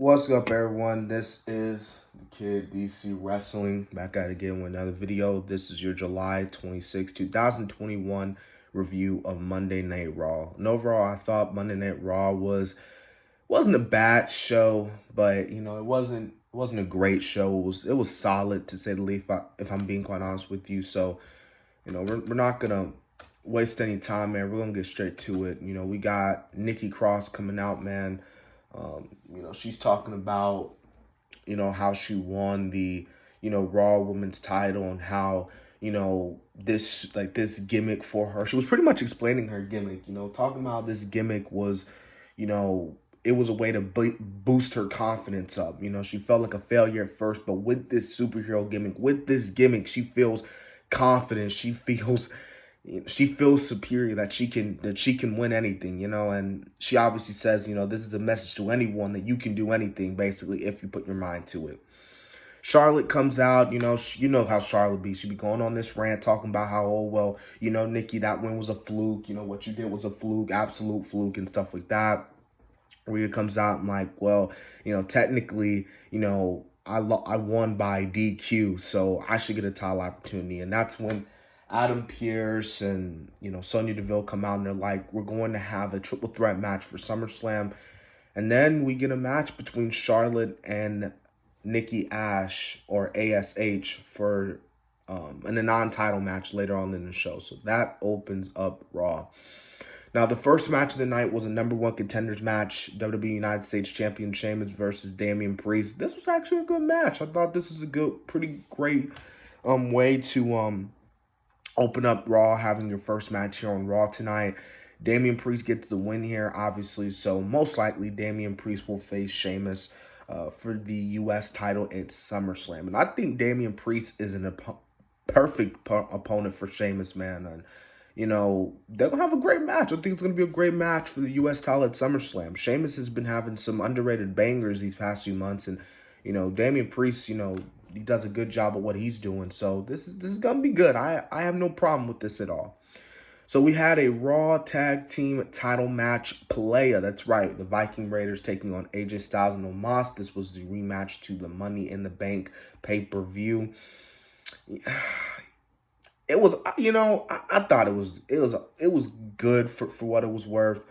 What's up, everyone? This is the Kid DC Wrestling back at it again with another video. This is your July 26, 2021 review of Monday Night Raw. And overall, I thought Monday Night Raw wasn't a bad show, but it wasn't a great show. It was solid to say the least. If I'm being quite honest with you, so we're not gonna waste any time, man. We're gonna get straight to it. We got Nikki Cross coming out, man. She's talking about, how she won the, Raw Women's title and how, this gimmick for her. She was pretty much explaining her gimmick, talking about how this gimmick was, it was a way to boost her confidence up. She felt like a failure at first, but with this superhero gimmick, she feels confident. She feels superior, that she can win anything, and she obviously says, this is a message to anyone that you can do anything, basically, if you put your mind to it. Charlotte comes out, how Charlotte be. She be going on this rant talking about how, oh, well, Nikki, that win was a fluke. What you did was a fluke, absolute fluke, and stuff like that. Rhea comes out and like, well, technically, I won by DQ, so I should get a title opportunity. And that's when Adam Pearce and, Sonya Deville come out and they're like, we're going to have a triple threat match for SummerSlam. And then we get a match between Charlotte and Nikki A.S.H or A.S.H for in a non-title match later on in the show. So that opens up Raw. Now, the first match of the night was a number one contenders match, WWE United States Champion Sheamus versus Damian Priest. This was actually a good match. I thought this was a pretty great way to open up Raw, having your first match here on Raw tonight. Damian Priest gets the win here, obviously, so most likely Damian Priest will face Sheamus for the U.S. title at SummerSlam. And I think Damian Priest is a perfect opponent for Sheamus, man. And they're going to have a great match. I think it's going to be a great match for the U.S. title at SummerSlam. Sheamus has been having some underrated bangers these past few months. And, Damian Priest, he does a good job of what he's doing. So this is going to be good. I have no problem with this at all. So we had a Raw Tag Team title match, FLAIR. That's right. The Viking Raiders taking on A.J. Styles and Omos. This was the rematch to the Money in the Bank pay-per-view. It was, I thought it was good for what it was worth.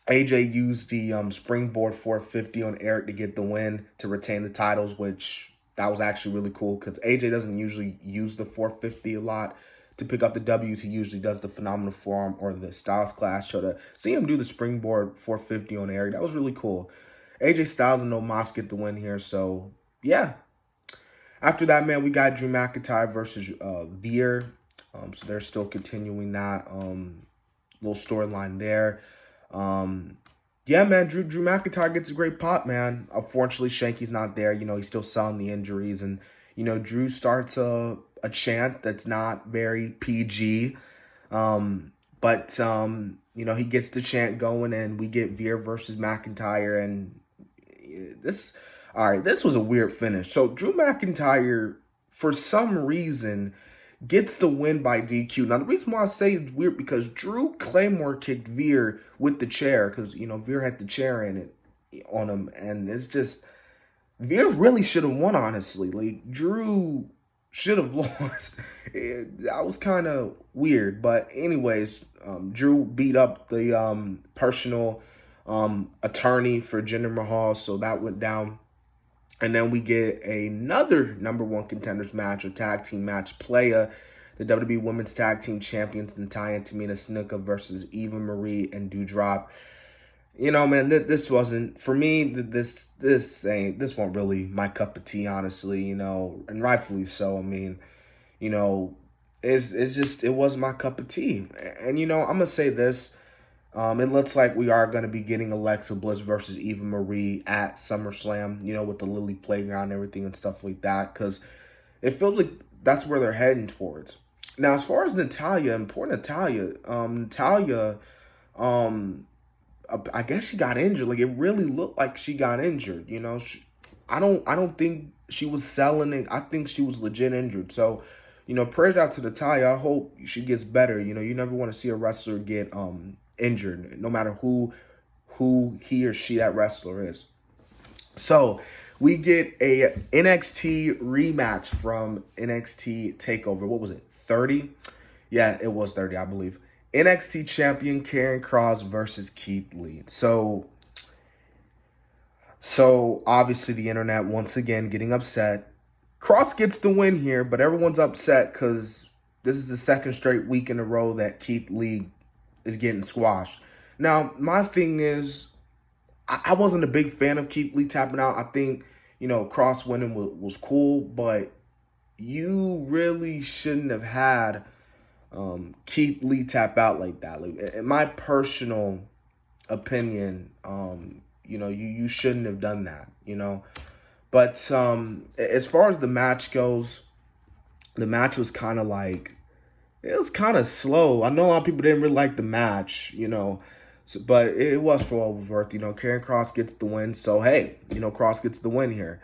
AJ used the springboard 450 on Eric to get the win to retain the titles, which that was actually really cool because AJ doesn't usually use the 450 a lot to pick up the W. He usually does the Phenomenal Forearm or the Styles Clash. So to see him do the springboard 450 on Eric, that was really cool. AJ Styles and Omos get the win here, so yeah. After that, man, we got Drew McIntyre versus Veer. So they're still continuing that little storyline there. Yeah, man, Drew McIntyre gets a great pop, man. Unfortunately, Shanky's not there. He's still selling the injuries. And, Drew starts a chant that's not very PG. But he gets the chant going, and we get Veer versus McIntyre. And this was a weird finish. So Drew McIntyre, for some reason, gets the win by DQ. Now, the reason why I say it's weird because Drew Claymore kicked Veer with the chair because, Veer had the chair in it on him. And it's just, Veer really should have won, honestly. Like, Drew should have lost. That was kind of weird. But anyways, Drew beat up the personal attorney for Jinder Mahal. So that went down. And then we get another number one contenders match or tag team match, FLAIR, the WWE Women's Tag Team Champions, Natalya and Tamina Snuka versus Eva Marie and Doudrop. Man, this wasn't, for me, this wasn't really my cup of tea, honestly, and rightfully so. I mean, it wasn't my cup of tea. And, I'm going to say this. It looks like we are going to be getting Alexa Bliss versus Eva Marie at SummerSlam, with the Lily Playground and everything and stuff like that, because it feels like that's where they're heading towards. Now, as far as Natalya, I guess she got injured. Like, it really looked like she got injured, I don't think she was selling it. I think she was legit injured. So, prayers out to Natalya. I hope she gets better. You never want to see a wrestler get injured, no matter who who he or she, that wrestler, is. So we get a NXT rematch from NXT TakeOver. What was it? 30? Yeah, it was 30, I believe. NXT champion Karrion Kross versus Keith Lee. So obviously the internet once again getting upset. Kross gets the win here, but everyone's upset because this is the second straight week in a row that Keith Lee is getting squashed. Now, my thing is, I wasn't a big fan of Keith Lee tapping out. I think, Kross winning was cool, but you really shouldn't have had Keith Lee tap out like that. Like, in my personal opinion, you shouldn't have done that, But as far as the match goes, the match was kind of like, it was kind of slow. I know a lot of people didn't really like the match, but it was for what it was worth. Karrion Kross gets the win. So, hey, Kross gets the win here.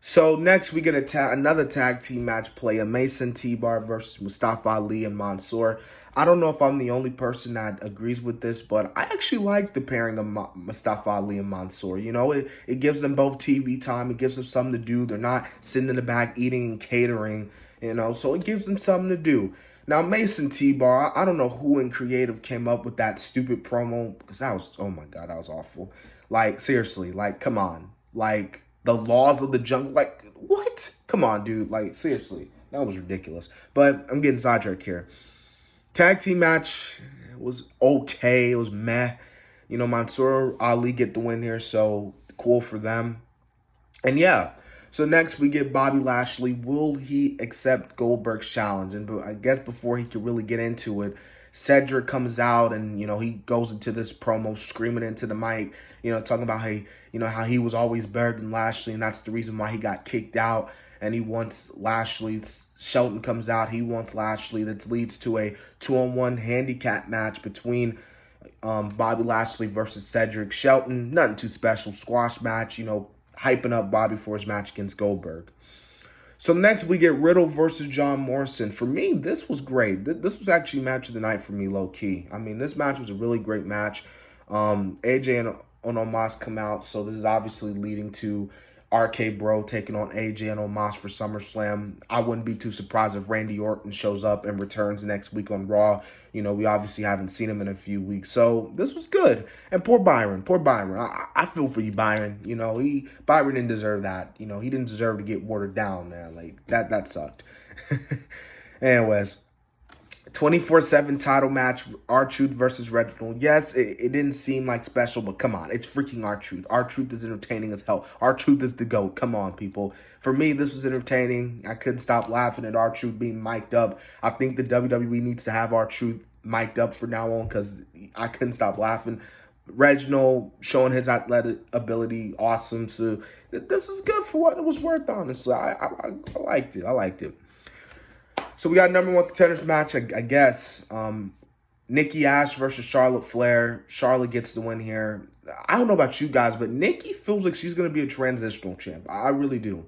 So, next we get another tag team match play, a Mason T-Bar versus Mustafa Ali and Mansoor. I don't know if I'm the only person that agrees with this, but I actually like the pairing of Mustafa Ali and Mansoor. It gives them both TV time. It gives them something to do. They're not sitting in the back eating and catering, so it gives them something to do. Now, Mason T-Bar, I don't know who in creative came up with that stupid promo, because that was, oh my God, that was awful. Like, seriously, like, come on. Like, the laws of the jungle, like, what? Come on, dude. Like, seriously, that was ridiculous. But I'm getting sidetracked here. Tag team match was okay. It was meh. Mansoor Ali get the win here, so cool for them. And yeah, so next we get Bobby Lashley. Will he accept Goldberg's challenge? And I guess before he could really get into it, Cedric comes out and, he goes into this promo screaming into the mic, talking about how he was always better than Lashley, and that's the reason why he got kicked out. And he wants Lashley. Shelton comes out. He wants Lashley. That leads to a 2-on-1 handicap match between Bobby Lashley versus Cedric Shelton. Nothing too special. Squash match, hyping up Bobby for his match against Goldberg. So next we get Riddle versus John Morrison. For me, this was great. This was actually match of the night for me, low key. I mean, this match was a really great match. AJ and Omos come out, so this is obviously leading to RK Bro taking on AJ and Omos for SummerSlam. I wouldn't be too surprised if Randy Orton shows up and returns next week on Raw. We obviously haven't seen him in a few weeks. So this was good. And poor Byron. I feel for you, Byron. Byron didn't deserve that. He didn't deserve to get watered down, man. Like, that sucked. Anyways. 24/7 title match, R-Truth versus Reginald. Yes, it didn't seem like special, but come on. It's freaking R-Truth. R-Truth is entertaining as hell. R-Truth is the GOAT. Come on, people. For me, this was entertaining. I couldn't stop laughing at R-Truth being mic'd up. I think the WWE needs to have R-Truth mic'd up from now on because I couldn't stop laughing. Reginald showing his athletic ability, awesome. So this is good for what it was worth, honestly. I liked it. I liked it. So we got number one contenders match, I guess. Nikki A.S.H versus Charlotte Flair. Charlotte gets the win here. I don't know about you guys, but Nikki feels like she's going to be a transitional champ. I really do.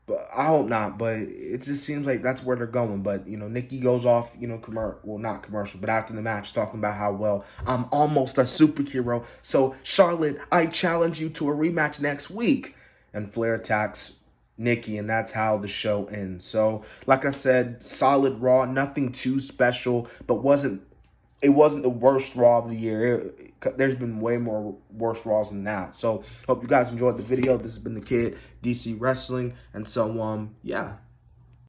But I hope not. But it just seems like that's where they're going. But, Nikki goes off, not commercial, but after the match talking about how, well, I'm almost a superhero. So, Charlotte, I challenge you to a rematch next week. And Flair attacks Nikki, and that's how the show ends. So, like I said, solid Raw, nothing too special, but it wasn't the worst Raw of the year. There's been way more worse Raws than that. So, hope you guys enjoyed the video. This has been the Kid, DC Wrestling, and so, yeah.